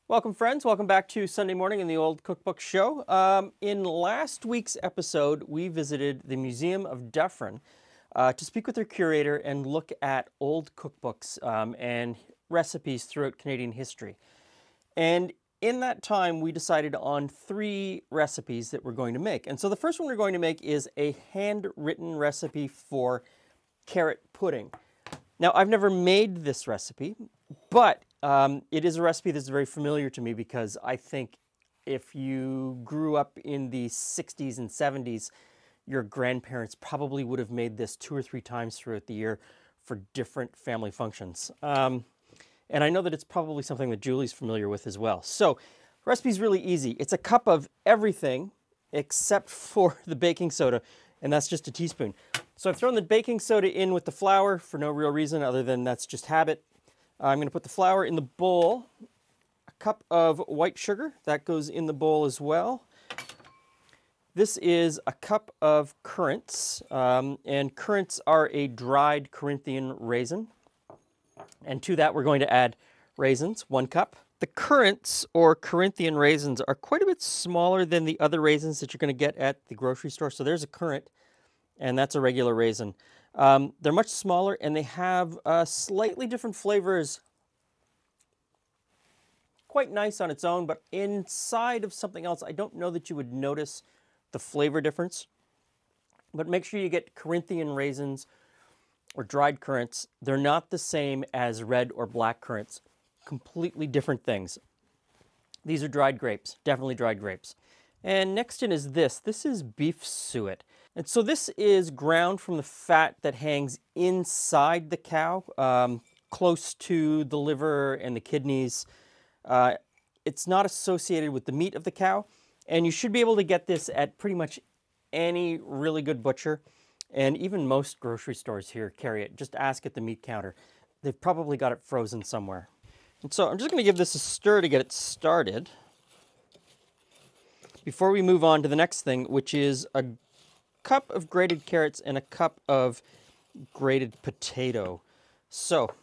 Welcome, friends. Welcome back to Sunday Morning in the Old Cookbook Show. In last week's episode, we visited the Museum of Dufferin to speak with their curator and look at old cookbooks and recipes throughout Canadian history. And in that time, we decided on 3 recipes that we're going to make. And so the first one we're going to make is a handwritten recipe for carrot pudding. Now, I've never made this recipe, but it is a recipe that's very familiar to me because I think if you grew up in the 60s and 70s, your grandparents probably would have made this 2 or 3 times throughout the year for different family functions. And I know that it's probably something that Julie's familiar with as well. So, the recipe's really easy. It's a cup of everything except for the baking soda, and that's just a teaspoon. So I've thrown the baking soda in with the flour for no real reason other than that's just habit. I'm going to put the flour in the bowl. A cup of white sugar, that goes in the bowl as well. This is a cup of currants, and currants are a dried Corinthian raisin. And to that we're going to add raisins, 1 cup. The currants or Corinthian raisins are quite a bit smaller than the other raisins that you're going to get at the grocery store. So there's a currant, and that's a regular raisin. They're much smaller and they have slightly different flavors. Quite nice on its own, but inside of something else, I don't know that you would notice the flavor difference. But make sure you get Corinthian raisins or dried currants. They're not the same as red or black currants. Completely different things. These are dried grapes, definitely dried grapes. And next in is this. This is beef suet. And so this is ground from the fat that hangs inside the cow, close to the liver and the kidneys. It's not associated with the meat of the cow, and you should be able to get this at pretty much any really good butcher, and even most grocery stores here carry it. Just ask at the meat counter. They've probably got it frozen somewhere. And so I'm just going to give this a stir to get it started before we move on to the next thing, which is a cup of grated carrots and a cup of grated potato. So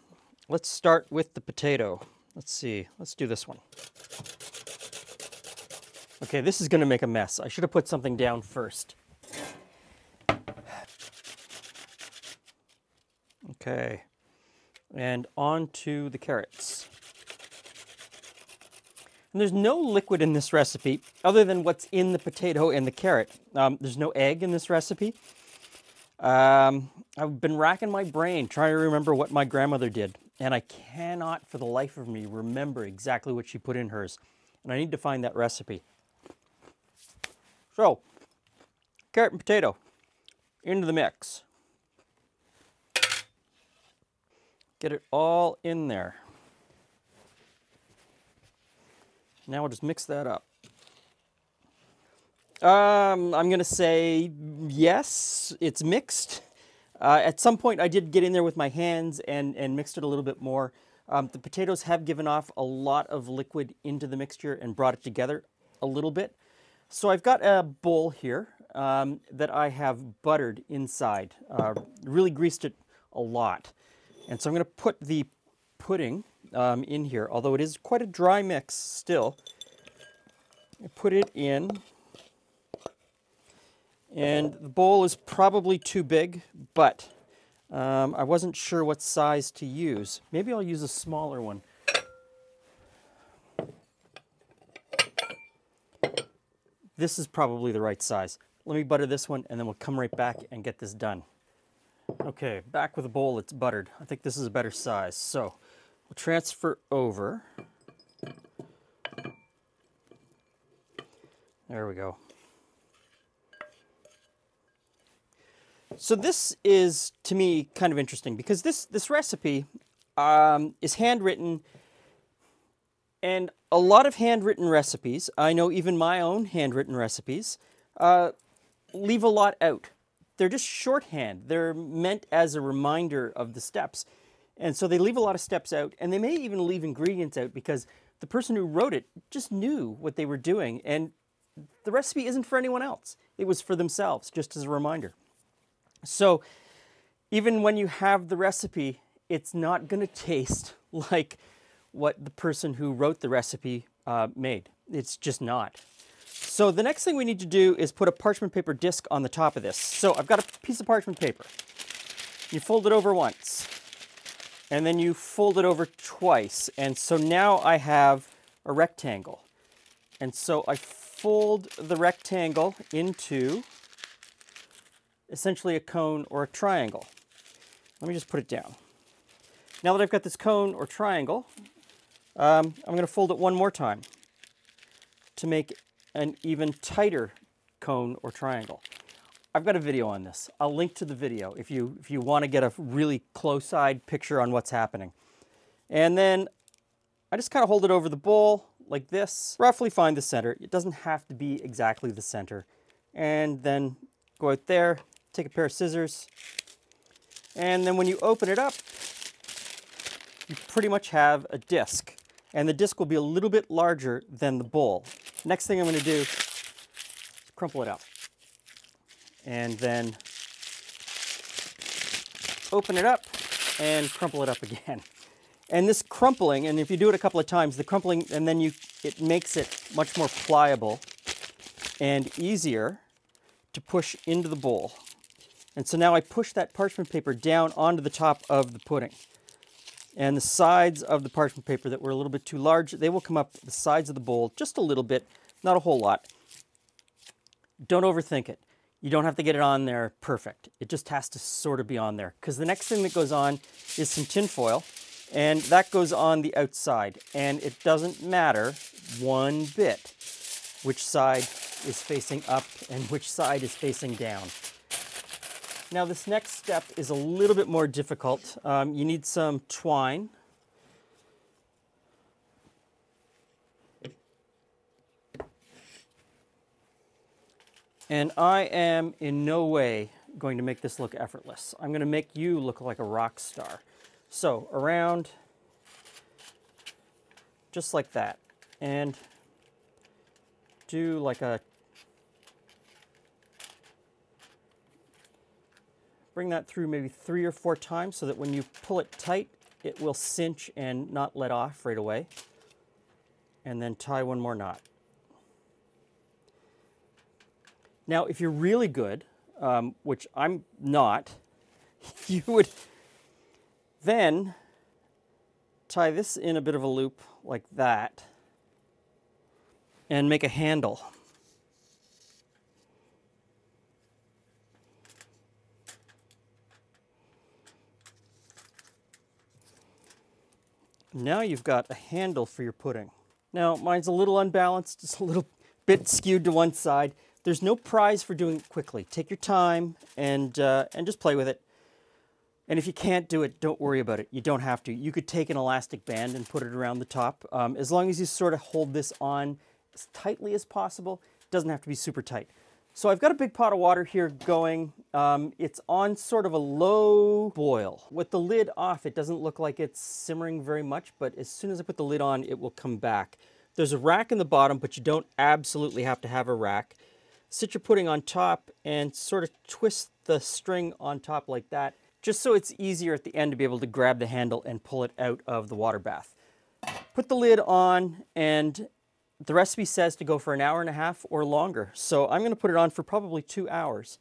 let's start with the potato. Let's see, let's do this one. Okay, this is going to make a mess. I should have put something down first. Okay, and on to the carrots. And there's no liquid in this recipe other than what's in the potato and the carrot. There's no egg in this recipe. I've been racking my brain trying to remember what my grandmother did, and I cannot for the life of me remember exactly what she put in hers. And I need to find that recipe. So, carrot and potato into the mix. Get it all in there. Now we'll just mix that up. I'm going to say yes, it's mixed. At some point I did get in there with my hands and mixed it a little bit more. The potatoes have given off a lot of liquid into the mixture and brought it together a little bit. So I've got a bowl here that I have buttered inside. Really greased it a lot. And so I'm going to put the pudding in here, although it is quite a dry mix still. I put it in, and the bowl is probably too big, but I wasn't sure what size to use. Maybe I'll use a smaller one. This is probably the right size. Let me butter this one, and then we'll come right back and get this done. Okay, back with a bowl that's buttered. I think this is a better size. So we'll transfer over. There we go. So this is, to me, kind of interesting because this recipe is handwritten, and a lot of handwritten recipes, I know even my own handwritten recipes, leave a lot out. They're just shorthand. They're meant as a reminder of the steps. And so they leave a lot of steps out, and they may even leave ingredients out because the person who wrote it just knew what they were doing, and the recipe isn't for anyone else. It was for themselves, just as a reminder. So even when you have the recipe, it's not going to taste like what the person who wrote the recipe made. It's just not. So the next thing we need to do is put a parchment paper disc on the top of this. So I've got a piece of parchment paper. You fold it over once, and then you fold it over twice. And so now I have a rectangle. And so I fold the rectangle into essentially a cone or a triangle. Let me just put it down. Now that I've got this cone or triangle, I'm going to fold it one more time to make an even tighter cone or triangle. I've got a video on this. I'll link to the video if you want to get a really close-eyed picture on what's happening. And then I just kind of hold it over the bowl like this. Roughly find the center. It doesn't have to be exactly the center. And then go out there, take a pair of scissors, and then when you open it up, you pretty much have a disc. And the disc will be a little bit larger than the bowl. Next thing I'm going to do is crumple it up. And then open it up and crumple it up again. And this crumpling, and if you do it a couple of times, the crumpling, and then it makes it much more pliable and easier to push into the bowl. And so now I push that parchment paper down onto the top of the pudding. And the sides of the parchment paper that were a little bit too large, they will come up the sides of the bowl just a little bit, not a whole lot. Don't overthink it. You don't have to get it on there perfect. It just has to sort of be on there. Because the next thing that goes on is some tin foil, and that goes on the outside. And it doesn't matter one bit which side is facing up and which side is facing down. Now this next step is a little bit more difficult. You need some twine. And I am in no way going to make this look effortless. I'm going to make you look like a rock star. So around, just like that. And do like a, bring that through maybe 3 or 4 times so that when you pull it tight, it will cinch and not let off right away. And then tie one more knot. Now, if you're really good, which I'm not, you would then tie this in a bit of a loop like that and make a handle. Now you've got a handle for your pudding. Now, mine's a little unbalanced, just a little bit skewed to one side. There's no prize for doing it quickly. Take your time and just play with it. And if you can't do it, don't worry about it. You don't have to. You could take an elastic band and put it around the top. As long as you sort of hold this on as tightly as possible, it doesn't have to be super tight. So I've got a big pot of water here going. It's on sort of a low boil. With the lid off, it doesn't look like it's simmering very much, but as soon as I put the lid on, it will come back. There's a rack in the bottom, but you don't absolutely have to have a rack. Sit your pudding on top and sort of twist the string on top like that, just so it's easier at the end to be able to grab the handle and pull it out of the water bath. Put the lid on, and the recipe says to go for 1.5 hours or longer. So I'm going to put it on for probably 2 hours.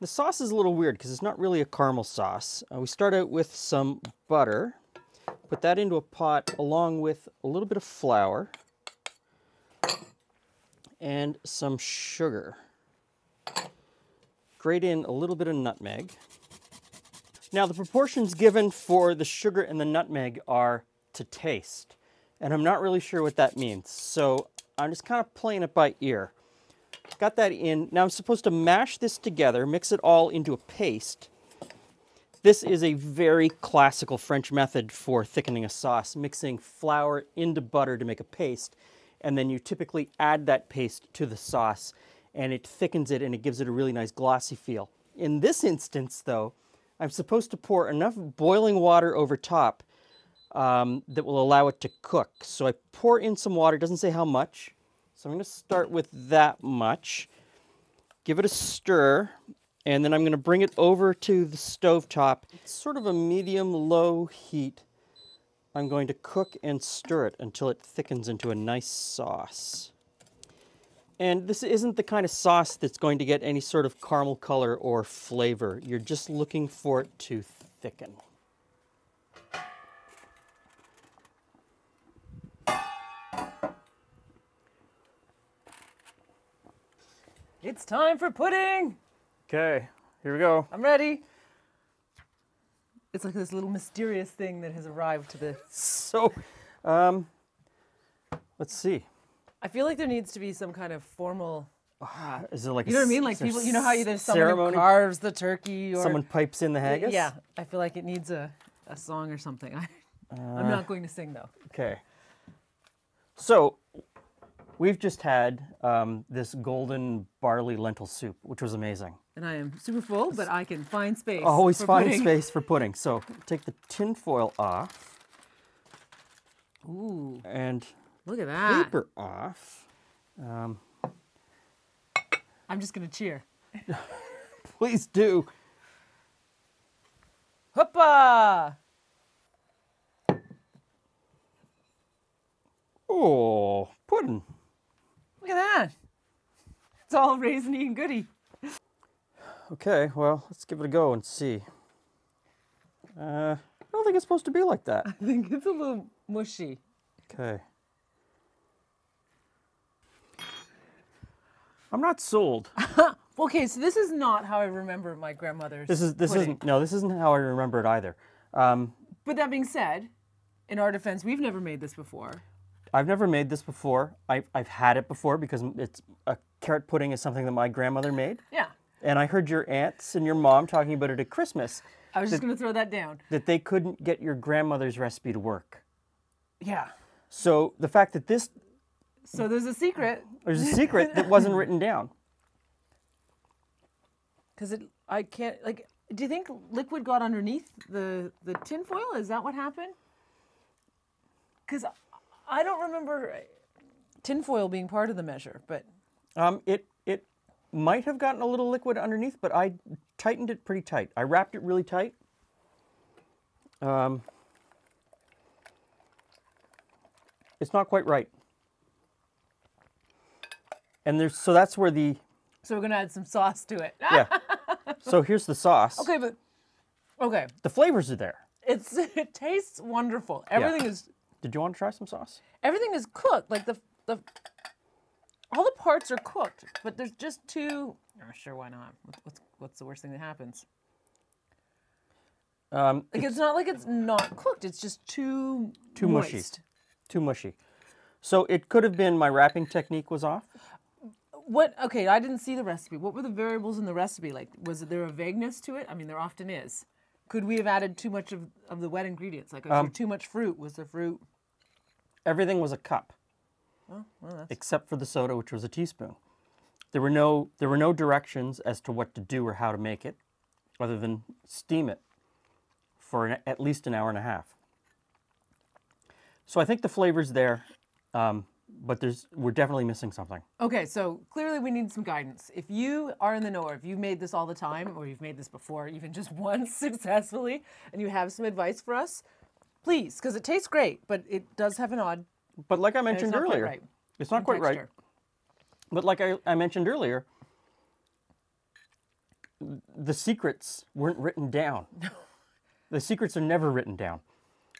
The sauce is a little weird because it's not really a caramel sauce. We start out with some butter. Put that into a pot along with a little bit of flour and some sugar. Grate in a little bit of nutmeg. Now the proportions given for the sugar and the nutmeg are to taste. And I'm not really sure what that means. So I'm just kind of playing it by ear. Got that in. Now I'm supposed to mash this together, mix it all into a paste. This is a very classical French method for thickening a sauce, mixing flour into butter to make a paste. And then you typically add that paste to the sauce, and it thickens it and it gives it a really nice glossy feel. In this instance, though, I'm supposed to pour enough boiling water over top that will allow it to cook. So I pour in some water, it doesn't say how much. So I'm going to start with that much, give it a stir, and then I'm going to bring it over to the stovetop. It's sort of a medium-low heat I'm going to cook and stir it until it thickens into a nice sauce. And this isn't the kind of sauce that's going to get any sort of caramel color or flavor. You're just looking for it to thicken. It's time for pudding. Okay, here we go. I'm ready. It's like this little mysterious thing that has arrived to the... So, let's see. I feel like there needs to be some kind of formal... Is it like You know what I mean? Like people, you know how there's someone who carves the turkey or... Someone pipes in the haggis? Yeah, I feel like it needs a song or something. I'm not going to sing though. Okay. So, we've just had this golden barley lentil soup, which was amazing. And I am super full, but I can find space. Always for find pudding. space for pudding. So, take the tin foil off. Ooh, And look at that. paper off. I'm just going to cheer. Please do. Hoppa! Oh, pudding. Look at that. It's all raisiny and goody. Okay, well, let's give it a go and see. I don't think it's supposed to be like that. I think it's a little mushy. Okay. I'm not sold. Okay, so this is not how I remember my grandmother's This pudding. isn't how I remember it either. But that being said, in our defense, we've never made this before. I've never made this before. I've had it before because it's a carrot pudding is something that my grandmother made. Yeah. And I heard your aunts and your mom talking about it at Christmas, I was just going to throw that down. that they couldn't get your grandmother's recipe to work. Yeah. So the fact that there's So there's a secret. a secret that wasn't written down. Because I can't, like, do you think liquid got underneath the tin foil? Is that what happened? Because I don't remember tin foil being part of the measure, but... It might have gotten a little liquid underneath, but I tightened it pretty tight. I wrapped it really tight. It's not quite right. And so that's where the... So we're going to add some sauce to it. Yeah. So here's the sauce. Okay, but... Okay. The flavors are there. It tastes wonderful. Everything is... Did you want to try some sauce? Everything is cooked. Like all the parts are cooked, but there's just two. Oh, sure, why not? What's the worst thing that happens? Like it's not like it's not cooked. It's just too mushy. moist. Too mushy. So it could have been my wrapping technique was off. What? Okay, I didn't see the recipe. What were the variables in the recipe? Like, was there a vagueness to it? I mean, there often is. Could we have added too much of the wet ingredients? Like, was there too much fruit? Was there fruit? Everything was a cup. Oh, well, that's... Except for the soda, which was a teaspoon. There were no directions as to what to do or how to make it, other than steam it for at least an hour and a half. So I think the flavor's there, but we're definitely missing something. Okay, so clearly we need some guidance. If you are in the know, or if you've made this all the time, or you've made this before, even just once successfully, and you have some advice for us, please, because it tastes great, but it does have an odd... But like I mentioned not quite earlier, right it's not quite right. texture. But like I mentioned earlier, the secrets weren't written down. The secrets are never written down.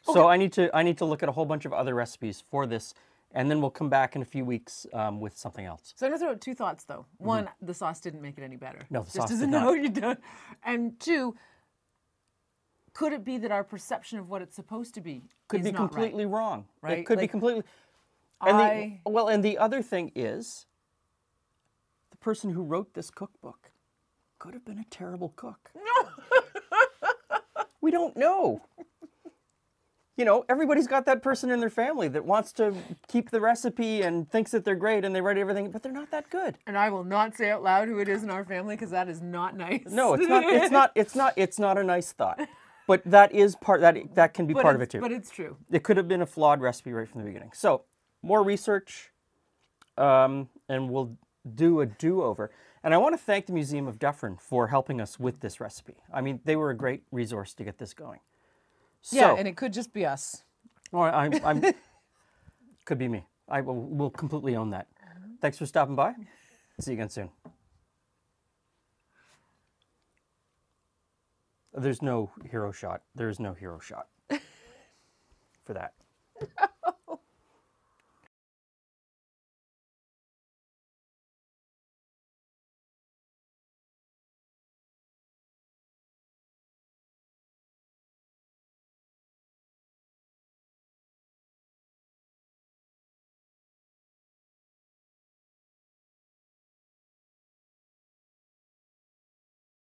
So I need to look at a whole bunch of other recipes for this, and then we'll come back in a few weeks with something else. So I'm going to throw out two thoughts, though. One, the sauce didn't make it any better. No, the sauce just doesn't did know not. you don't. And two, could it be that our perception of what it's supposed to be Could is be not completely wrong. right? It could be Like, completely... And and the other thing is, the person who wrote this cookbook could have been a terrible cook. We don't know. You know, everybody's got that person in their family that wants to keep the recipe and thinks that they're great and they write everything, but they're not that good. And I will not say out loud who it is in our family because that is not nice. No, it's not. It's not a nice thought. But that is part that can be part of it too. But it's true. It could have been a flawed recipe right from the beginning. So more research, and we'll do a do-over. And I want to thank the Museum of Dufferin for helping us with this recipe. I mean, they were a great resource to get this going. So, Yeah, and it could just be us. Or I'm could be me. I will completely own that. Thanks for stopping by. See you again soon. There's no hero shot. There is no hero shot for that.